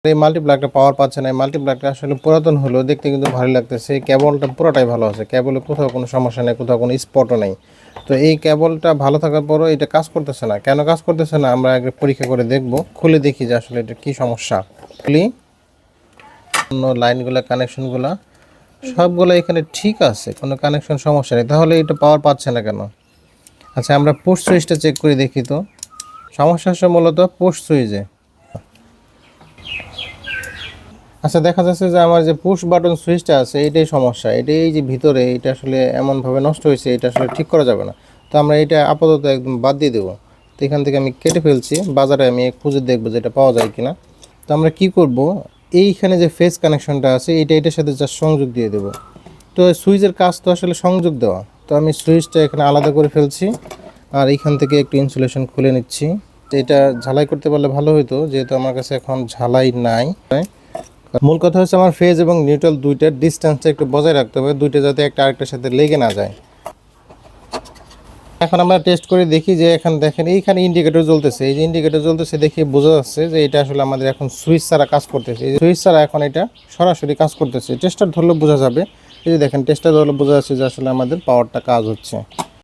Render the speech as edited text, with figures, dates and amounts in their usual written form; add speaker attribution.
Speaker 1: এই মাল্টিপ্লাগটা পাওয়ার পাচ্ছে না। এই মাল্টিপ্লাগটা আসলে পুরাতন হলেও দেখতে কিন্তু ভালো লাগতেছে। কেবলটা পুরোটাই ভালো আছে, কেবলে কোথাও কোনো সমস্যা নেই, কোথাও কোনো স্পটও নেই। তো এই কেবলটা ভালো থাকার পরও এটা কাজ করতেছে না। কেন কাজ করতেছে না আমরা আগে পরীক্ষা করে দেখব, খুলে দেখি যে আসলে এটা কী সমস্যা। খুলি, অন্য লাইনগুলো কানেকশনগুলো সবগুলো এখানে ঠিক আছে, কোনো কানেকশন সমস্যা নেই। তাহলে এটা পাওয়ার পাচ্ছে না কেন? আচ্ছা, আমরা পুশ সুইচটা চেক করে দেখি তো। সমস্যা হচ্ছে মূলত পুশ সুইচে। আচ্ছা, দেখা যাচ্ছে যে আমার যে পুশ বাটন সুইচটা আছে এটাই সমস্যা। এটাই এই যে ভিতরে এটা আসলে এমনভাবে নষ্ট হয়েছে, এটা আসলে ঠিক করা যাবে না। তো আমরা এটা আপাতত একদম বাদ দিয়ে দেবো। তো এখান থেকে আমি কেটে ফেলছি, বাজারে আমি খুঁজে দেখবো যে এটা পাওয়া যায় কিনা। তো আমরা কি করব, এইখানে যে ফেস কানেকশনটা আছে এটার সাথে জাস্ট সংযোগ দিয়ে দেবো। তো সুইচের কাজ তো আসলে সংযোগ দেওয়া। তো আমি সুইচটা এখানে আলাদা করে ফেলছি, আর এইখান থেকে একটু ইনসুলেশন খুলে নিচ্ছি। তো এটা ঝালাই করতে পারলে ভালো হতো, যেহেতু আমার কাছে এখন ঝালাই নাই। মূল কথা হচ্ছে আমার ফেজ এবং নিউট্রাল দুইটার ডিস্টেন্সটা একটু বজায় রাখতে হবে, দুইটা যাতে একটা আরেকটার সাথে লেগে না যায়। এখন আমরা টেস্ট করে দেখি যে এখানে দেখেন এইখানে ইন্ডিকেটর জ্বলতেছে। এই যে ইন্ডিকেটর জ্বলতেছে দেখে বোঝা যাচ্ছে যে এটা আসলে আমাদের এখন সুইচ ছাড়া কাজ করতেছে। এই যে সুইচ ছাড়া এখন এটা সরাসরি কাজ করতেছে। টেস্টার ধরলে বোঝা যাবে। এই যে দেখেন টেস্টার ধরলে বোঝা যাচ্ছে যে আসলে আমাদের পাওয়ারটা কাজ হচ্ছে।